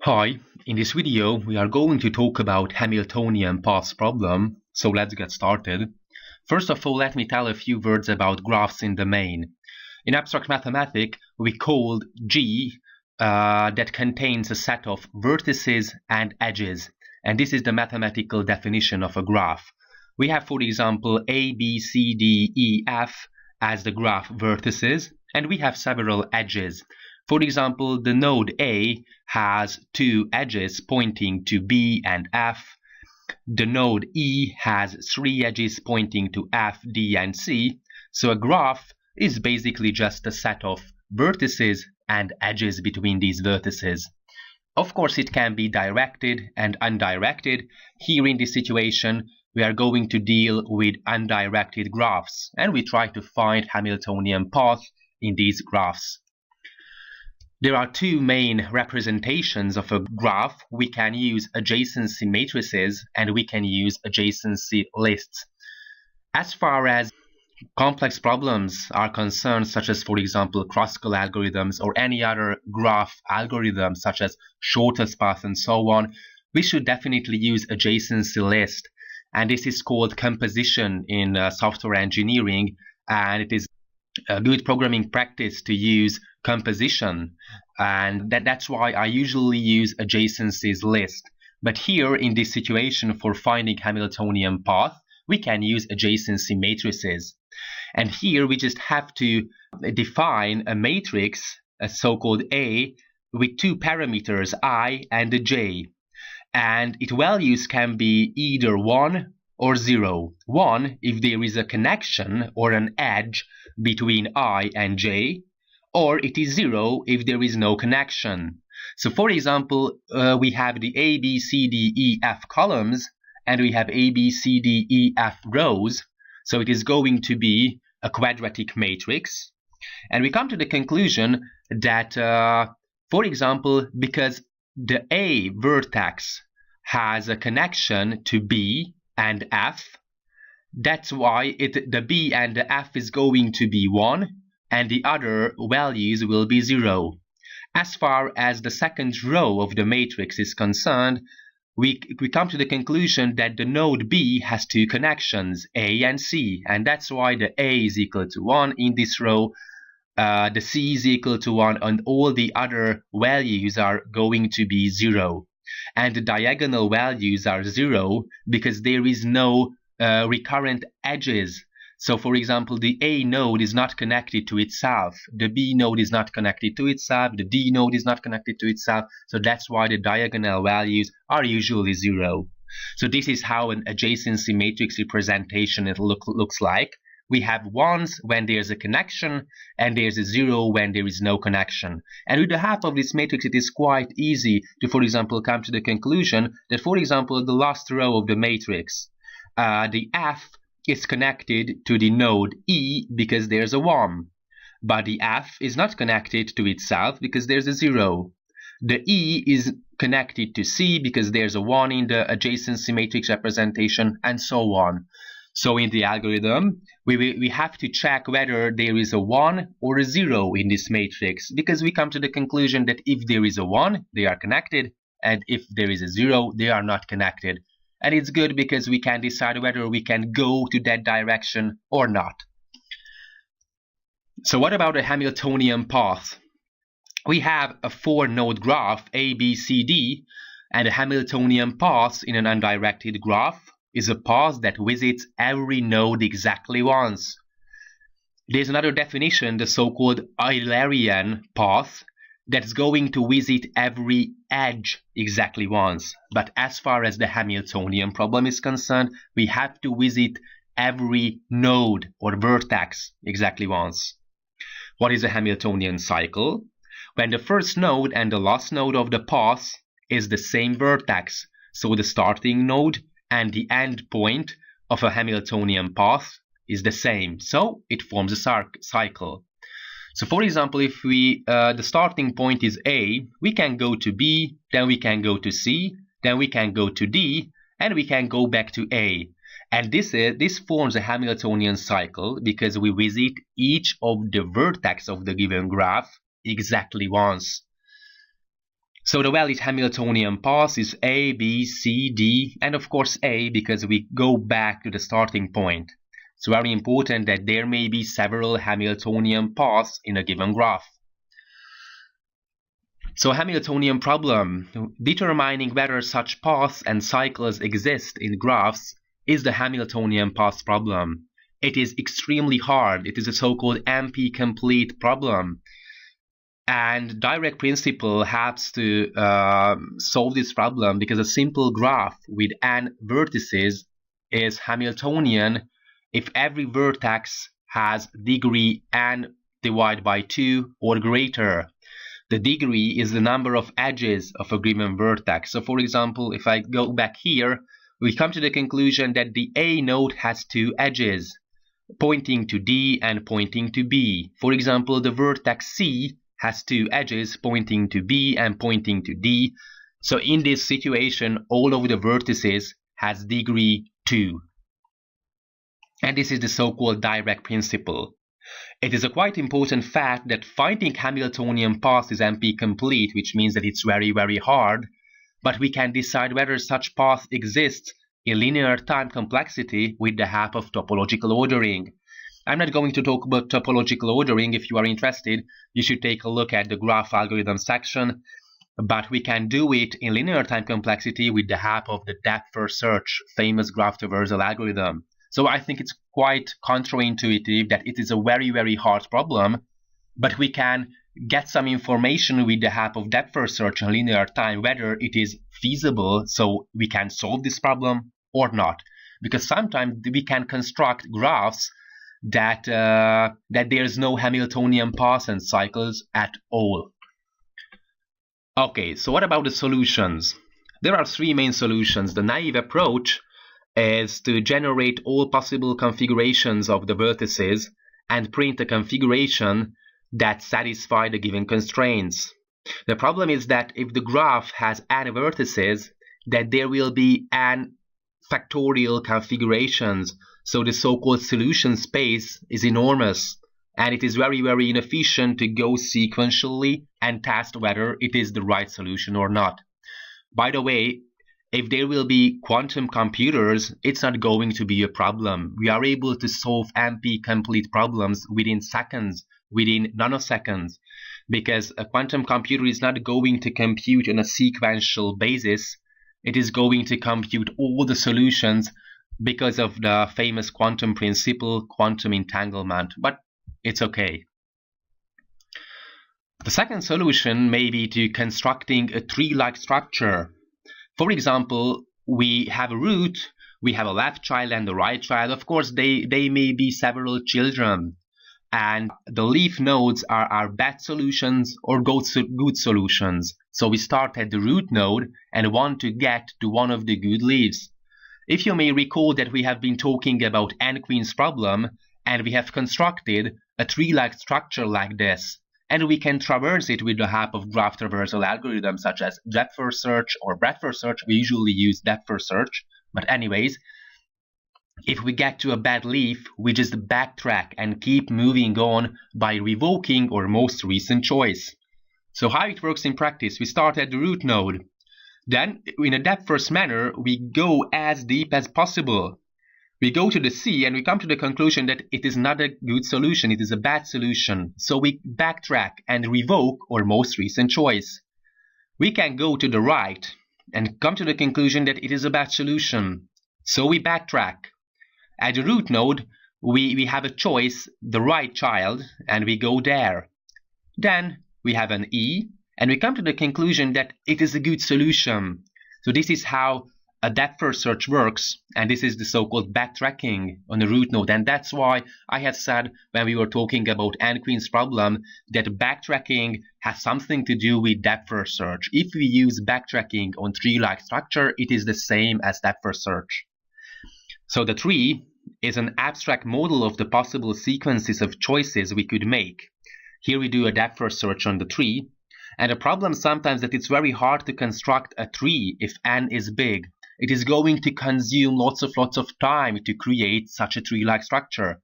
Hi, in this video we are going to talk about Hamiltonian path problem, so let's get started. First of all, let me tell a few words about graphs in the main. In abstract mathematics, we called G that contains a set of vertices and edges, and this is the mathematical definition of a graph. We have, for example, A, B, C, D, E, F as the graph vertices, and we have several edges. For example, the node A has two edges pointing to B and F. The node E has three edges pointing to F, D, and C. So a graph is basically just a set of vertices and edges between these vertices. Of course, it can be directed and undirected. Here in this situation, we are going to deal with undirected graphs, and we try to find Hamiltonian paths in these graphs. There are two main representations of a graph. We can use adjacency matrices and we can use adjacency lists. As far as complex problems are concerned, such as, for example, classical algorithms or any other graph algorithm, such as shortest path and so on, we should definitely use adjacency list. And this is called composition in software engineering, and it is a good programming practice to use composition, and that's why I usually use adjacencies list. But here in this situation, for finding Hamiltonian path, we can use adjacency matrices. And here we just have to define a matrix, a so-called A, with two parameters I and j, and its values can be either 1 or 0. 1 if there is a connection or an edge between I and j, or it is 0 if there is no connection. So for example, we have the A, B, C, D, E, F columns, and we have A, B, C, D, E, F rows. So it is going to be a quadratic matrix. And we come to the conclusion that, for example, because the A vertex has a connection to B and F, that's why the B and the F is going to be 1, and the other values will be 0. As far as the second row of the matrix is concerned, we come to the conclusion that the node B has two connections, A and C, and that's why the A is equal to 1 in this row, the C is equal to 1, and all the other values are going to be 0. And the diagonal values are 0 because there is no recurrent edges. So for example, the A node is not connected to itself, the B node is not connected to itself, the D node is not connected to itself, so that's why the diagonal values are usually 0. So this is how an adjacency matrix representation looks like. We have 1s when there's a connection, and there's a 0 when there is no connection. And with the help of this matrix, it is quite easy to, for example, come to the conclusion that, for example, the last row of the matrix, the F is connected to the node E because there's a 1, but the F is not connected to itself because there's a 0. The E is connected to C because there's a 1 in the adjacency matrix representation, and so on. So in the algorithm, we have to check whether there is a 1 or a 0 in this matrix, because we come to the conclusion that if there is a 1, they are connected, and if there is a 0, they are not connected. And it's good because we can decide whether we can go to that direction or not. So what about a Hamiltonian path? We have a 4-node graph, A, B, C, D, and a Hamiltonian path in an undirected graph is a path that visits every node exactly once. There's another definition, the so-called Eulerian path, that's going to visit every edge exactly once. But as far as the Hamiltonian problem is concerned, we have to visit every node or vertex exactly once. What is a Hamiltonian cycle? When the first node and the last node of the path is the same vertex, so the starting node and the end point of a Hamiltonian path is the same, so it forms a cycle. So for example, if the starting point is A, we can go to B, then we can go to C, then we can go to D, and we can go back to A. And this forms a Hamiltonian cycle because we visit each of the vertex of the given graph exactly once. So the valid Hamiltonian path is A, B, C, D, and of course A, because we go back to the starting point. It's very important that there may be several Hamiltonian paths in a given graph. So Hamiltonian problem, determining whether such paths and cycles exist in graphs, is the Hamiltonian path problem. It is extremely hard. It is a so-called NP-complete problem. And direct principle helps to solve this problem because a simple graph with n vertices is Hamiltonian if every vertex has degree n divided by 2 or greater. The degree is the number of edges of a given vertex. So for example, if I go back here, we come to the conclusion that the A node has 2 edges, pointing to D and pointing to B. For example, the vertex C has 2 edges, pointing to B and pointing to D. So in this situation, all of the vertices has degree 2. And this is the so-called direct principle. It is a quite important fact that finding Hamiltonian path is NP-complete, which means that it's very, very hard, but we can decide whether such path exists in linear time complexity with the help of topological ordering. I'm not going to talk about topological ordering. If you are interested, you should take a look at the graph algorithm section, but we can do it in linear time complexity with the help of the depth-first search, famous graph traversal algorithm. So I think it's quite counterintuitive that it is a very, very hard problem, but we can get some information with the help of depth-first search in linear time whether it is feasible, so we can solve this problem or not. Because sometimes we can construct graphs that there is no Hamiltonian paths and cycles at all. Okay, so what about the solutions? There are 3 main solutions. The naive approach is to generate all possible configurations of the vertices and print a configuration that satisfies the given constraints. The problem is that if the graph has n vertices, that there will be n factorial configurations, so the so-called solution space is enormous, and it is very, very inefficient to go sequentially and test whether it is the right solution or not. By the way, if there will be quantum computers, it's not going to be a problem. We are able to solve NP-complete problems within seconds, within nanoseconds, because a quantum computer is not going to compute on a sequential basis. It is going to compute all the solutions because of the famous quantum principle, quantum entanglement, but it's okay. The second solution may be to constructing a tree-like structure. For example, we have a root, we have a left child and a right child. Of course, they may be several children, and the leaf nodes are bad solutions or good solutions. So we start at the root node and want to get to one of the good leaves. If you may recall that we have been talking about n-queens problem, and we have constructed a tree-like structure like this, and we can traverse it with the help of graph traversal algorithms such as depth-first search or breadth-first search. We usually use depth-first search, but anyways, if we get to a bad leaf, we just backtrack and keep moving on by revoking our most recent choice. So how it works in practice, we start at the root node. Then, in a depth-first manner, we go as deep as possible. We go to the C and we come to the conclusion that it is not a good solution, it is a bad solution. So we backtrack and revoke our most recent choice. We can go to the right and come to the conclusion that it is a bad solution. So we backtrack. At the root node, we have a choice, the right child, and we go there. Then we have an E, and we come to the conclusion that it is a good solution. So this is how a depth-first search works, and this is the so-called backtracking on the root node. And that's why I have said when we were talking about n-queens problem that backtracking has something to do with depth-first search. If we use backtracking on tree-like structure, it is the same as depth-first search. So the tree is an abstract model of the possible sequences of choices we could make. Here we do a depth-first search on the tree, and the problem sometimes that it's very hard to construct a tree if n is big. It is going to consume lots of time to create such a tree-like structure.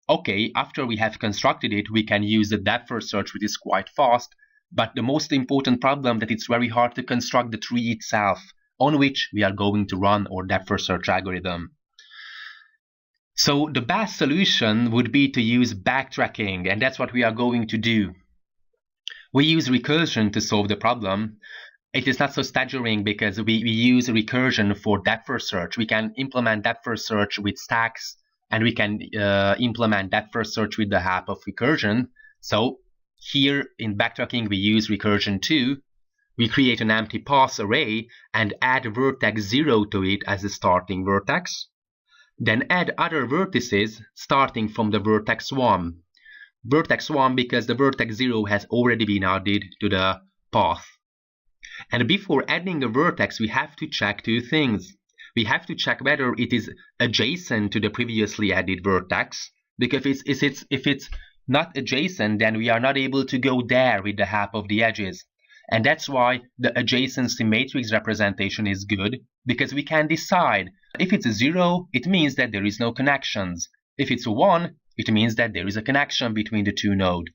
Okay, after we have constructed it, we can use the depth-first search, which is quite fast, but the most important problem that it's very hard to construct the tree itself on which we are going to run our depth-first search algorithm. So the best solution would be to use backtracking, and that's what we are going to do. We use recursion to solve the problem. It is not so staggering because we use recursion for depth-first search. We can implement depth-first search with stacks, and we can implement depth-first search with the help of recursion. So here in backtracking, we use recursion too. We create an empty path array and add vertex 0 to it as a starting vertex. Then add other vertices starting from the vertex 1. Vertex 1 because the vertex 0 has already been added to the path. And before adding a vertex, we have to check two things. We have to check whether it is adjacent to the previously added vertex, because if it's not adjacent, then we are not able to go there with the help of the edges. And that's why the adjacency matrix representation is good, because we can decide. If it's a 0, it means that there is no connections. If it's a 1, it means that there is a connection between the two nodes.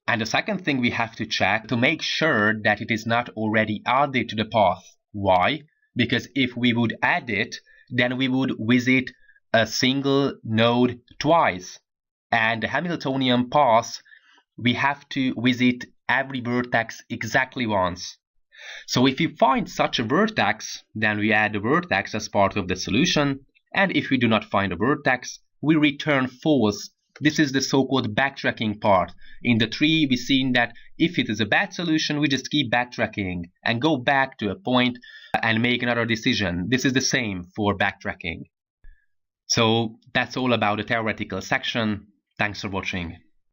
And the second thing we have to check to make sure that it is not already added to the path. Why? Because if we would add it, then we would visit a single node twice. And the Hamiltonian path, we have to visit every vertex exactly once. So if we find such a vertex, then we add the vertex as part of the solution, and if we do not find a vertex, we return false. This is the so-called backtracking part. In the tree, we've seen that if it is a bad solution, we just keep backtracking and go back to a point and make another decision. This is the same for backtracking. So that's all about the theoretical section. Thanks for watching.